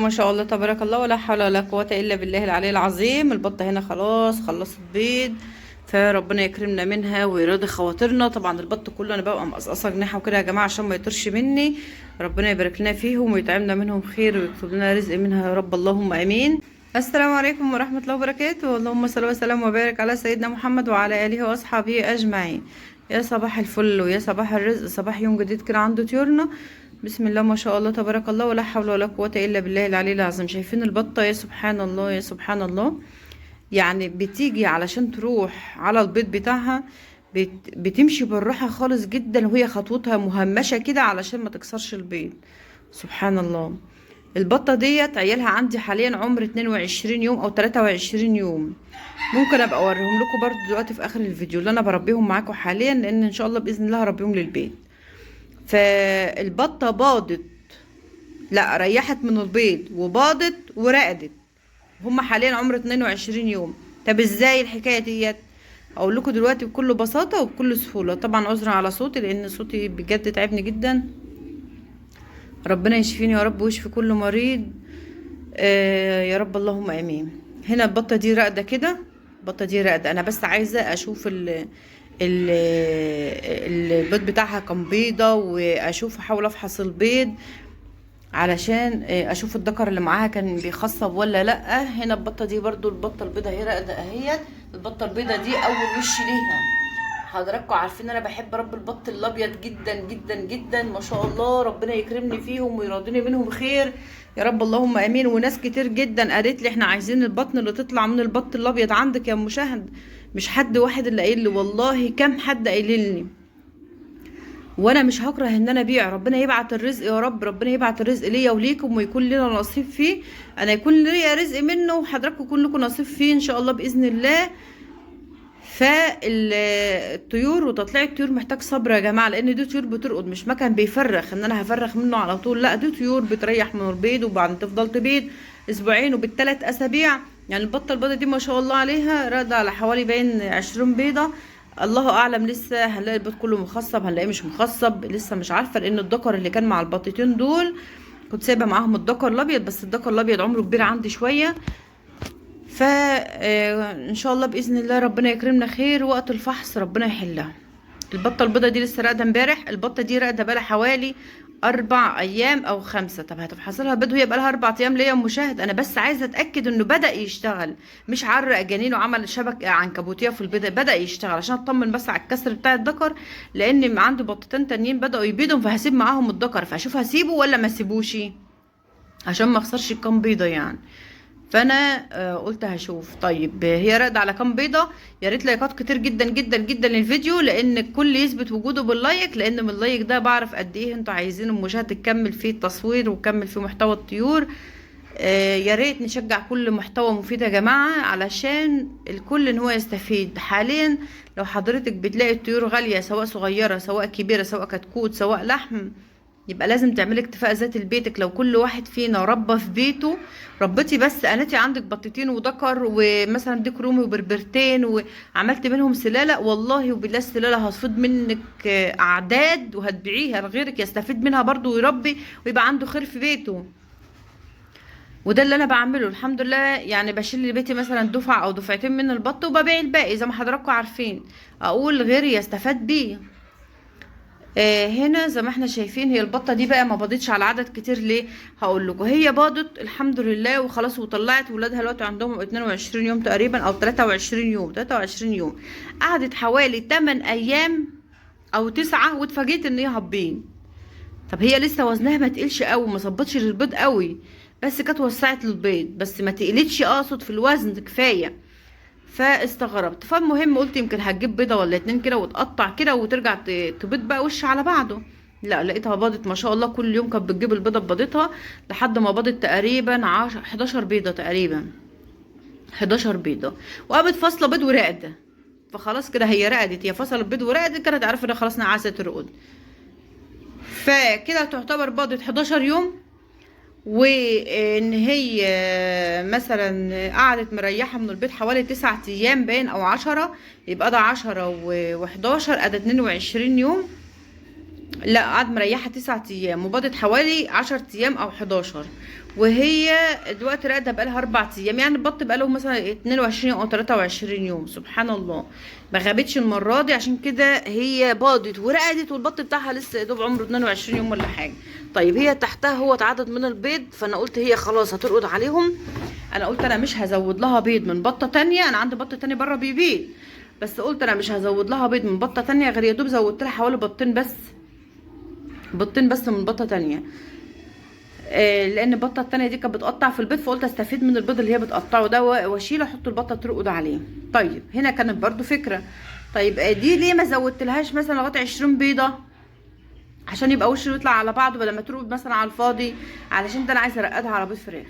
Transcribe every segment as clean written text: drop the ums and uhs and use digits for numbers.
ما شاء الله تبارك الله، ولا حول ولا قوة إلا بالله العلي العظيم. البطة هنا خلاص خلصت بيض، فربنا يكرمنا منها ويرضي خواطرنا. طبعا البط كله انا ببقى مقصقصه جناحه وكده يا جماعه عشان ما يطرش مني. ربنا يبارك لنا فيهم ويطعمنا منهم خير ويكتب لنا رزق منها يا رب، اللهم امين. السلام عليكم ورحمه الله وبركاته. اللهم صل وسلم وبارك على سيدنا محمد وعلى اله واصحابه اجمعين. يا صباح الفل ويا صباح الرزق، صباح يوم جديد كده عنده طيورنا. بسم الله ما شاء الله تبارك الله، ولا حول ولا قوة إلا بالله العلي العظيم. شايفين البطة؟ يا سبحان الله يا سبحان الله. يعني بتيجي علشان تروح على البيض بتاعها، بتمشي بالراحة خالص جدا، وهي خطوتها مهمشة كده علشان ما تكسرش البيض. سبحان الله. البطة ديت عيالها عندي حاليا عمر 22 يوم أو 23 يوم. ممكن أبقى أوريهم لكم برضو دلوقتي في آخر الفيديو اللي أنا بربيهم معاكم حاليا، لأن إن شاء الله بإذن الله هربيهم للبيت. فالبطة باضت، لا ريحت من البيض وباضت ورقدت. هما حاليا عمر 22 يوم. طب ازاي الحكاية ديت؟ اقول لكم دلوقتي بكل بساطة وبكل سهولة. طبعا عذرا على صوتي لان صوتي بجد تعبني جدا. ربنا يشفيني يا رب ويشفي كل مريض. يا رب اللهم امين. هنا البطة دي راقدة كده، البطة دي راقدة. انا بس عايزة اشوف ال البيض بتاعها كان بيضة، واشوف احاول افحص البيض علشان اشوف الذكر اللي معاها كان بيخصب ولا لا. هنا البطه دي برضو البطه البيضه هي راقده اهيت. البطه البيضه دي اول وش ليها. حضراتكم عارفين انا بحب رب البط الابيض جدا جدا جدا ما شاء الله. ربنا يكرمني فيهم ويرضيني منهم خير يا رب اللهم امين. وناس كتير جدا قالت لي احنا عايزين البطن اللي تطلع من البط الابيض عندك يا مشاهد. مش حد واحد اللي قايل لي، والله كم حد قايل لي. وانا مش هكره ان انا ابيع. ربنا يبعت الرزق يا رب، ربنا يبعت الرزق ليا وليكم ويكون لنا نصيب فيه. انا يكون ليا رزق منه وحضراتكم يكون لكم نصيب فيه ان شاء الله باذن الله. فالطيور وتطليع الطيور محتاج صبر يا جماعه، لان دي طيور بترقد، مش مكان بيفرخ ان انا هفرخ منه على طول. لا، دي طيور بتريح من البيض وبعدين تفضل تبيض اسبوعين وبالثلاث اسابيع. يعني البطه البيضه دي ما شاء الله عليها راضيه على حوالي بين 20 بيضه. الله اعلم، لسه هنلاقي البيض كله مخصب هنلاقيه مش مخصب، لسه مش عارفه. لان الذكر اللي كان مع البطتين دول كنت سايبه معاهم الذكر الابيض، بس الذكر الابيض عمره كبير عندي شويه. ان شاء الله باذن الله ربنا يكرمنا خير وقت الفحص ربنا يحلها. البطه البيضه دي لسه راقده امبارح. البطه دي راقده بقالها حوالي 4 ايام او 5. طب هتفحصي لها بيض وهي بقالها 4 ايام ليه يا مشاهد؟ انا بس عايزه اتاكد انه بدا يشتغل، مش عرق جنين وعمل شبكه عنكبوتيه في البيضه. بدا يشتغل عشان اطمن بس على الكسر بتاع الذكر، لان عندي بطتين تانيين بداوا يبيضوا فهسيب معاهم الذكر. فاشوف هسيبه ولا ما اسيبوش عشان ما اخسرش الكام بيضه يعني. فانا قلت هشوف. طيب هي راقده على كام بيضه؟ يا ريت لايكات كتير جدا جدا جدا للفيديو، لان الكل يثبت وجوده باللايك، لان من اللايك ده بعرف قد ايه انتوا عايزين المشاهد تكمل فيه التصوير وكمل فيه محتوى الطيور. يا ريت نشجع كل محتوى مفيد يا جماعه علشان الكل ان هو يستفيد. حاليا لو حضرتك بتلاقي الطيور غاليه، سواء صغيره سواء كبيره سواء كتكوت سواء لحم، يبقى لازم تعملي اكتفاء ذاتي لبيتك. لو كل واحد فينا ربى في بيته، ربتي بس انتي عندك بطتين وذكر ومثلا ديك رومي وبربرتين وعملت منهم سلاله، والله وبالله السلاله هتفيض منك اعداد وهتبيعيها لغيرك يستفيد منها برضو ويربي ويبقى عنده خير في بيته. وده اللي انا بعمله الحمد لله. يعني بشيل لبيتي مثلا دفعه او دفعتين من البط وببيع الباقي زي ما حضراتكم عارفين، اقول غيري يستفاد بيه. هنا زي ما احنا شايفين هي البطه دي بقى ما باضتش على عدد كتير. ليه؟ هقول لكم. هي باضت الحمد لله وخلاص وطلعت ولادها دلوقتي عندهم 22 يوم تقريبا او 23 يوم. 23 يوم قعدت حوالي 8 ايام او 9 واتفاجئت ان هي هبين. طب هي لسه وزنها ما تقلش قوي، ما صبتش للبيض قوي، بس كانت وسعت للبيض بس ما تقلتش اقصد في الوزن كفايه. فاستغربت. فالمهم قلت يمكن هتجيب بيضه ولا 2 كده وتقطع كده وترجع تبيض بقى وش على بعضه. لا، لقيتها باضت ما شاء الله. كل يوم كانت بتجيب البيضه ببيضتها لحد ما باضت تقريبا 11 بيضه تقريبا. 11 بيضه وقامت فاصله بيض ورقده. فخلاص كده هي رقدت، هي فصلت بيض ورقدت، كانت عارفه ان خلاص انا عايزه ترقد. فكده تعتبر باضت 11 يوم. وان هي مثلا قعدت مريحه من البيت حوالي 9 ايام باين او 10، يبقى ده 10 و11 ادي 22 يوم. لا، قعد مريحة 9 ايام وباضت حوالي 10 ايام او 11. وهي دلوقتي راقدة بقالها 4 ايام، يعني البط بقاله مثلا 22 او 23 يوم. سبحان الله، ما غابتش المرة دي، عشان كده هي باضت ورقدت، والبط بتاعها لسه يا دوب عمره 22 يوم ولا حاجة. طيب هي تحتها هو اتعدد من البيض، فانا قلت هي خلاص هترقد عليهم. انا قلت انا مش هزود لها بيض من بطة تانية، انا عندي بط تاني بره بيبيض، بس قلت انا مش هزود لها بيض من بطة تانية، غير يا دوب زودت لها حوالي بطين بس، بيضتين بس من بطه تانية. لان البطه التانية دي كانت بتقطع في البيض، فقلت استفيد من البيض اللي هي بتقطعه ده واشيله احط البطه ترقد عليه. طيب هنا كانت برضو فكره. طيب دي ليه ما زودتلهاش مثلا لغايه 20 بيضه، عشان يبقى وشه يطلع على بعضه بدل ما ترقد مثلا على الفاضي؟ علشان ده انا عايزه ارقدها على بيض فراخ.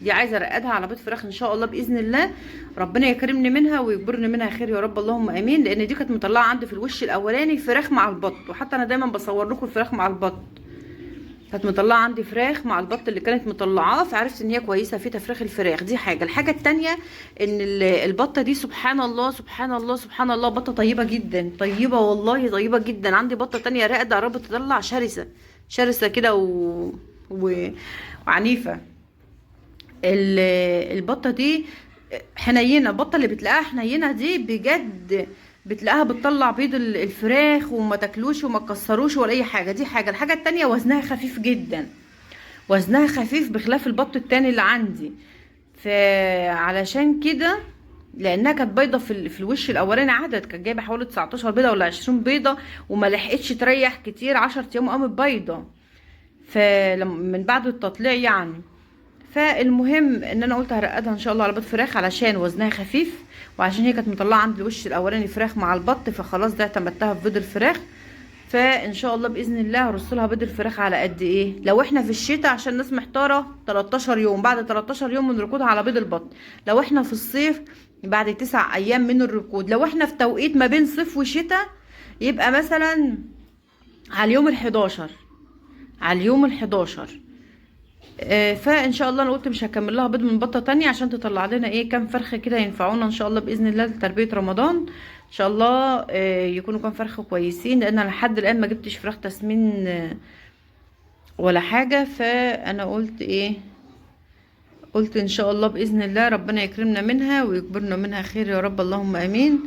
دي عايزه ارقدها على بيض فراخ ان شاء الله باذن الله. ربنا يكرمني منها ويجبرني منها خير يا رب، اللهم امين. لان دي كانت مطلعه عندي في الوش الاولاني فراخ مع البط، وحتى انا دايما بصور لكم الفراخ مع البط. كانت مطلعه عندي فراخ مع البط اللي كانت مطلعاه، فعرفت ان هي كويسه في تفريخ الفراخ. دي حاجه. الحاجه التانية ان البطه دي سبحان الله سبحان الله سبحان الله، بطه طيبه جدا، طيبه والله طيبه جدا. عندي بطه تانية راقده قربت تطلع، شرسه شرسه كده و... وعنيفه. البطه دي حنينه، البطه اللي بتلاقيها حنينه دي بجد بتلاقيها بتطلع بيض الفراخ وما تاكلوش وما تكسروش ولا اي حاجه. دي حاجه. الحاجه التانية وزنها خفيف جدا، وزنها خفيف بخلاف البط التاني اللي عندي. فعلشان كده، لانها كانت بيضه في الوش الاولاني، عدد كانت جايبه حوالي 19 بيضه ولا 20 بيضه، وما لحقتش تريح كتير، 10 ايام قامت بيضه من بعد التطليع يعني. فالمهم ان انا قلت هرقدها ان شاء الله على بيض فراخ علشان وزنها خفيف، وعشان هي كانت مطلعه عند الوش الاولاني فراخ مع البط، فخلاص ده اعتمدتها في بيض الفراخ. فان شاء الله باذن الله هرصلها بيض الفراخ على قد ايه. لو احنا في الشتاء، عشان الناس محتاره، 13 يوم، بعد 13 يوم من ركودها على بيض البط. لو احنا في الصيف بعد 9 ايام من الركود. لو احنا في توقيت ما بين صيف وشتاء يبقى مثلا على اليوم ال11، على اليوم ال11. فان شاء الله انا قلت مش هكمل لها بيض من بطه تانية، عشان تطلع لنا ايه كام فرخه كده ينفعونا ان شاء الله باذن الله لتربيه رمضان. ان شاء الله يكونوا كام فرخه كويسين، لان انا لحد الان ما جبتش فراخ تسمين ولا حاجه. فانا قلت ايه، قلت ان شاء الله باذن الله ربنا يكرمنا منها ويكبرنا منها خير يا رب، اللهم امين.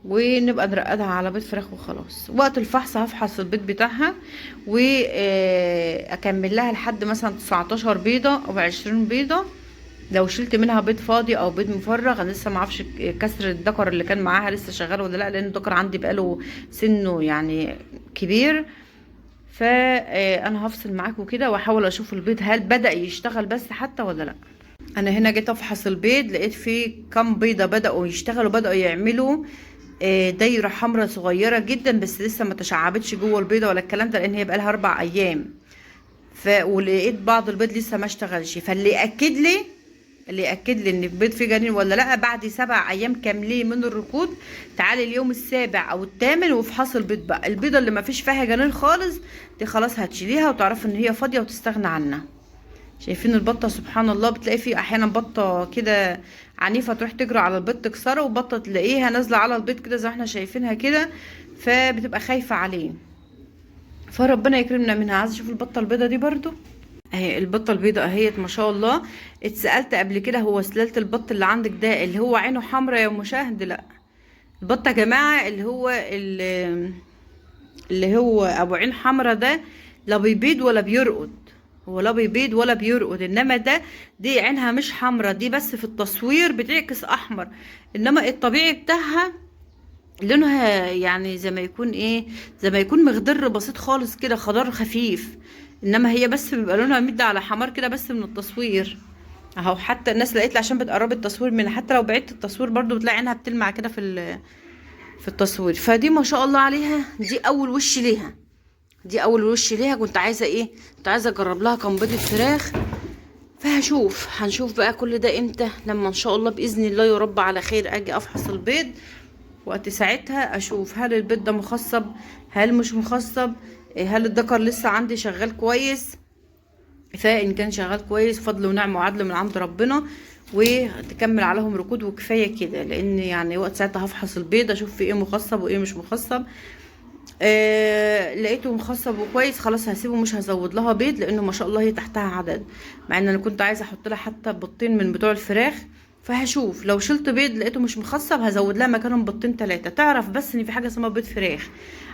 ونبقى نرقدها على بيض فراخ وخلاص. وقت الفحص هفحص البيض بتاعها واكمل لها لحد مثلا 19 بيضه او 20 بيضه. لو شلت منها بيض فاضي او بيض مفرغ، انا لسه ما اعرفش كسر الذكر اللي كان معاها لسه شغال ولا لا، لان الذكر عندي بقاله سنه يعني كبير. فانا هفصل معاكم كده واحاول اشوف البيض هل بدأ يشتغل بس حتى ولا لا. انا هنا جيت افحص البيض، لقيت فيه كام بيضه بدأوا يشتغلوا، بدأوا يعملوا دايره حمراء صغيره جدا، بس لسه ما تشعبتش جوه البيضه ولا الكلام ده، لان هي بقالها 4 ايام. ولقيت بعض البيض لسه ما اشتغلش. فاللي ياكد لي، اللي ياكد لي ان البيض فيه جنين ولا لا، بعد 7 ايام كاملين من الركود تعالي اليوم السابع او الثامن وافحصي البيض بقى. البيضه اللي ما فيش فيها جنين خالص دي خلاص هتشيليها وتعرفي ان هي فاضيه وتستغنى عنها. شايفين البطه سبحان الله، بتلاقي في احيانا بطه كده عنيفه تروح تجري على البيض تكسره، وبطه تلاقيها نازله على البيض كده زي ما احنا شايفينها كده، فبتبقى خايفه عليه. فربنا يكرمنا منها. عايزه اشوف البطه البيضه دي برضو اهي. البطه البيضه اهيت ما شاء الله. اتسالت قبل كده هو سلاله البط اللي عندك ده اللي هو عينه حمراء يا مشاهد؟ لا، البط يا جماعه اللي هو ابو عين حمراء ده لا بيبيض ولا بيرقد. هو لا بيبيض ولا بيرقد، انما دي عينها مش حمراء، دي بس في التصوير بتعكس احمر، انما الطبيعي بتاعها لونها يعني زي ما يكون ايه، زي ما يكون مخضر بسيط خالص كده، خضار خفيف. انما هي بس بيبقى لونها مد على حمار كده بس من التصوير اهو. حتى الناس لقيت لي عشان بتقرب التصوير منها، حتى لو بعدت التصوير برضو بتلاقي عينها بتلمع كده في التصوير. فدي ما شاء الله عليها، دي اول وش ليها، دي اول وش ليها. كنت عايزه ايه، كنت عايزه اجرب لها كام بيضه فراخ. هنشوف بقى كل ده امتى، لما ان شاء الله باذن الله يا رب على خير اجي افحص البيض. وقت ساعتها اشوف هل البيض ده مخصب، هل مش مخصب، هل الذكر لسه عندي شغال كويس. فان كان شغال كويس فضل ونعم وعدل من عند ربنا، وتكمل عليهم ركود وكفايه كده. لان يعني وقت ساعتها هفحص البيض اشوف في ايه مخصب وايه مش مخصب. لقيته مخصب وكويس، خلاص هسيبه مش هزود لها بيض، لانه ما شاء الله هي تحتها عدد، مع ان انا كنت عايزه احط لها حتى بيضتين من بتوع الفراخ. فهشوف لو شلت بيض لقيته مش مخصب هزود لها مكانهم بيضتين 3. تعرف بس ان في حاجه اسمها بيض فراخ،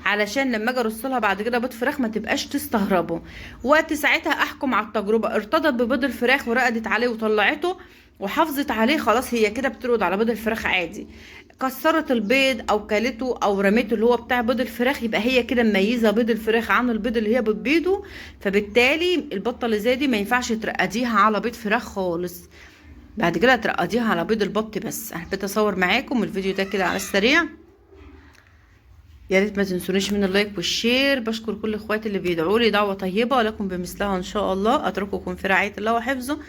علشان لما اجي ارص لها بعد كده بيض فراخ ما تبقاش تستغربه. وقت ساعتها احكم على التجربه، ارتضت ببيض الفراخ ورقدت عليه وطلعته وحافظت عليه، خلاص هي كده بترقد على بيض الفراخ عادي. كسرت البيض او كلته او رميته اللي هو بتاع بيض الفراخ، يبقى هي كده مميزه بيض الفراخ عن البيض اللي هي بتبيضه. فبالتالي البطه اللي زي دي ما ينفعش ترقديها على بيض فراخ خالص، بعد كده ترقديها على بيض البط بس. انا حبيت اصور معاكم الفيديو ده كده على السريع. يا ريت ما تنسونيش من اللايك والشير. بشكر كل اخواتي اللي بيدعوا لي دعوه طيبه، ولكم بمثلها ان شاء الله. اترككم في رعايه الله وحفظه،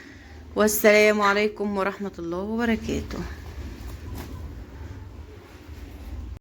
والسلام عليكم ورحمه الله وبركاته.